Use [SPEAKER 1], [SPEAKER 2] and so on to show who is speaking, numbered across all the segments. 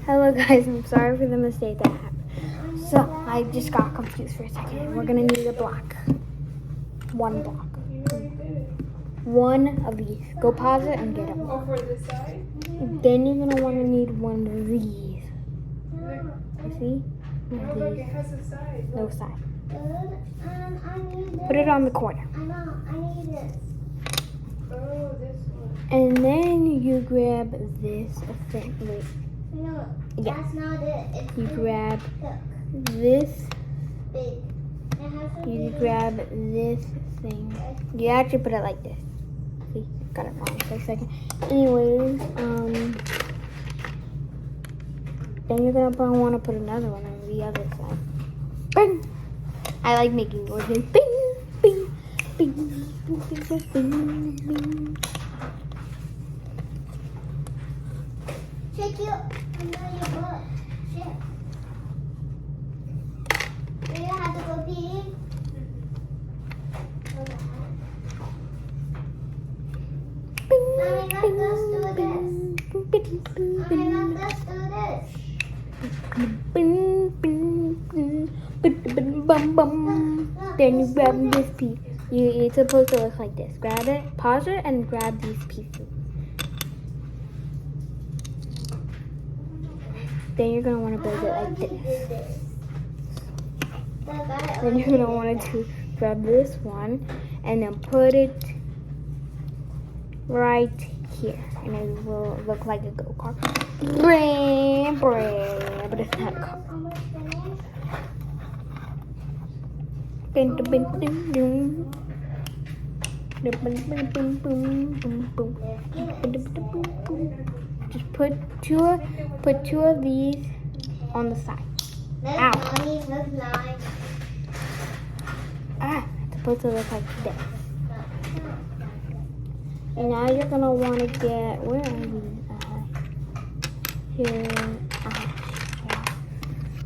[SPEAKER 1] Hello guys, I'm sorry for the mistake that happened. So I just got confused for a second. We're gonna need a block. One block. One of these. Go pause it and get them.
[SPEAKER 2] Oh, for this side?
[SPEAKER 1] Then you're gonna want to need one of these. You see? One
[SPEAKER 2] Oh,
[SPEAKER 1] of
[SPEAKER 2] look, it
[SPEAKER 1] these.
[SPEAKER 2] has a side.
[SPEAKER 1] No side.
[SPEAKER 3] I need this.
[SPEAKER 1] Put it on the corner.
[SPEAKER 3] I need this.
[SPEAKER 2] Oh, this one.
[SPEAKER 1] And then you grab this thing. Wait.
[SPEAKER 3] No,
[SPEAKER 1] Yeah.
[SPEAKER 3] that's not it. It's
[SPEAKER 1] You
[SPEAKER 3] big.
[SPEAKER 1] grab
[SPEAKER 3] Look,
[SPEAKER 1] this.
[SPEAKER 3] big. It has to
[SPEAKER 1] You
[SPEAKER 3] be
[SPEAKER 1] grab this thing. You actually put it like this. See, got it wrong for a second. Anyways, then you're gonna want to put another one on the other side. Bing! I like making noises. Bing, bing, bing, bing, bing, bing, bing.
[SPEAKER 3] Check your under your butt. Shit. Do you have to go pee?
[SPEAKER 1] Bing,
[SPEAKER 3] Mommy, let us do
[SPEAKER 1] bing,
[SPEAKER 3] this.
[SPEAKER 1] bing, bing,
[SPEAKER 3] Mommy,
[SPEAKER 1] bing.
[SPEAKER 3] let us do this.
[SPEAKER 1] Bing, bing, bing, bing, bing, bum, bum. Then you grab this piece. It's supposed to look like this. Grab it, pause it, and grab these pieces. Then you're gonna want to build it like this. Then you're gonna want to grab this one and then put it right here, and it will look like a go-kart. Bram, bram, but it's not a car. Bing, bing, bing, bing. Bing, bing, bing, bing, bing, bing. Just put two of these on the side. Ow.
[SPEAKER 3] Mommy, look like.
[SPEAKER 1] It's supposed to look like this. And now you're gonna want to get, where are these? Here.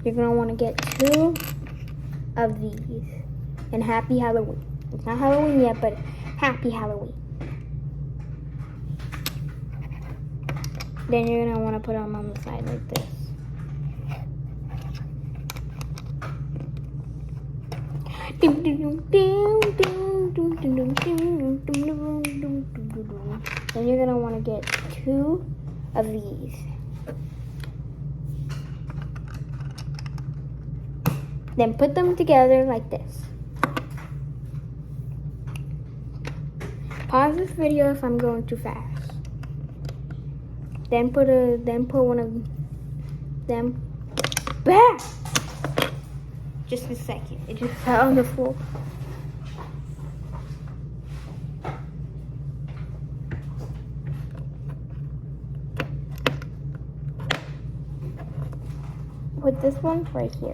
[SPEAKER 1] You're gonna want to get two of these. And happy Halloween. It's not Halloween yet, but happy Halloween. Then you're gonna want to put them on the side like this. Then you're gonna want to get two of these. Then put them together like this. Pause this video if I'm going too fast. Then put one of them back. Just a second. It just fell on the floor. Put this one right here.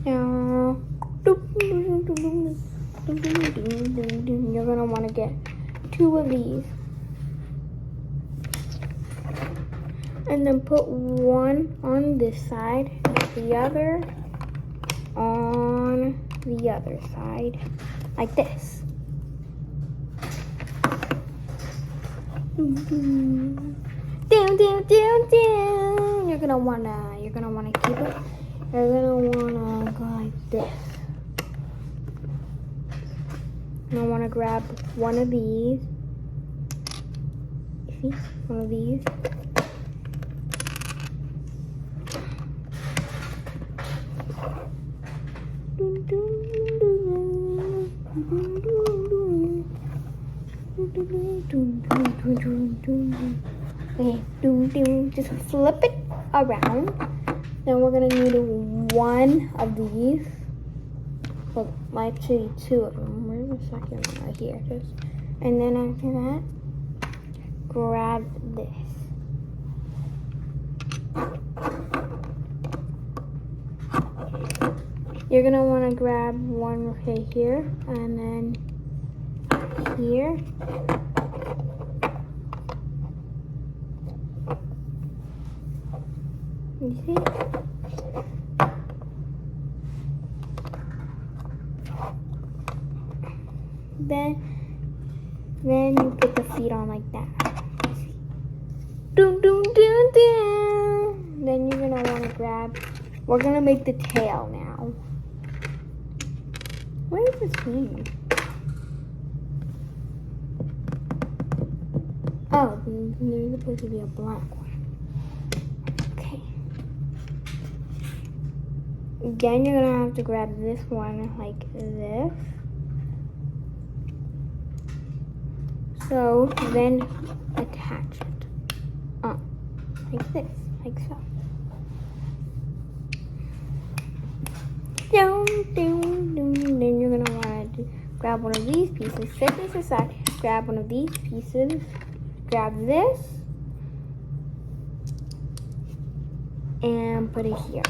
[SPEAKER 1] Now, you're gonna want to get two of these. And then put one on this side, the other on the other side, like this. Down, down, down, down. You're gonna wanna keep it. You're gonna wanna go like this. You're gonna wanna grab one of these. See, one of these. Okay, just flip it around. Then we're gonna need one of these. Well, actually two of them. Where's the second one? Right here it is. And then after that, grab this. You're gonna want to grab one right here, and then here. You see? Then Then you put the feet on like that. Doom, doom, doom, doom. Then you're gonna wanna grab, we're gonna make the tail now. Where is this thing? Oh, there's supposed to be a black one. Okay. Then you're gonna have to grab this one like this. So then attach it. Like this, like so. Down, down, down. Then you're gonna want to grab one of these pieces, set this aside, grab one of these pieces, grab this, and put it here.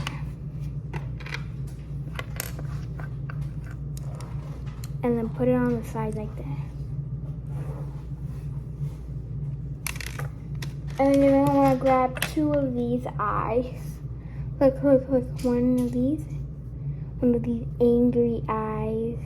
[SPEAKER 1] And then put it on the side like this. And then you're gonna wanna grab two of these eyes. Look, one of these angry eyes.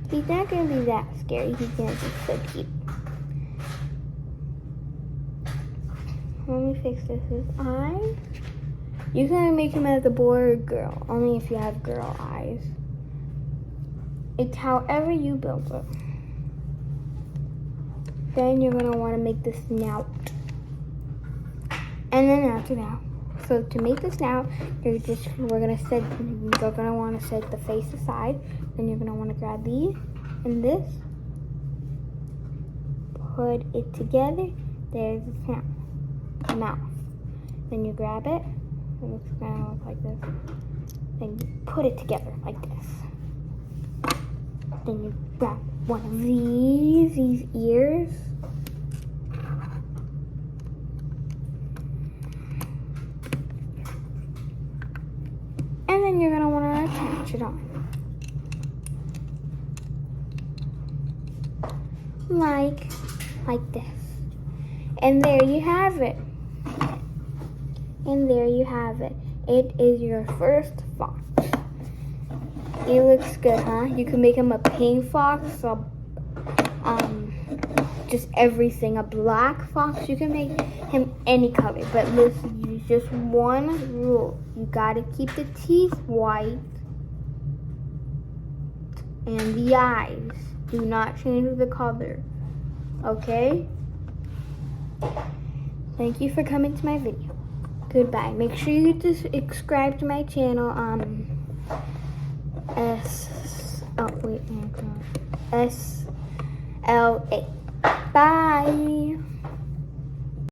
[SPEAKER 1] He's not gonna be that scary, he's gonna be so cute. Let me fix this. His eyes. You can make him as a boy or girl, only if you have girl eyes. It's however you build it. Then you're gonna want to make the snout. And then after that, so to make the snout, you're gonna want to set the face aside. Then you're gonna want to grab these and this. Put it together. There's the snout. Mouth. Then you grab it, and it's gonna look like this. Then you put it together like this. Then you grab one of these ears. And then you're gonna wanna attach it on. Like this. And there you have it. And there you have it. It is your first fox. It looks good, huh? You can make him a pink fox, just everything. A black fox, you can make him any color. But listen, use just one rule. You gotta keep the teeth white and the eyes. Do not change the color. Okay? Thank you for coming to my video. Goodbye. Make sure you subscribe to my channel. SLA. Bye.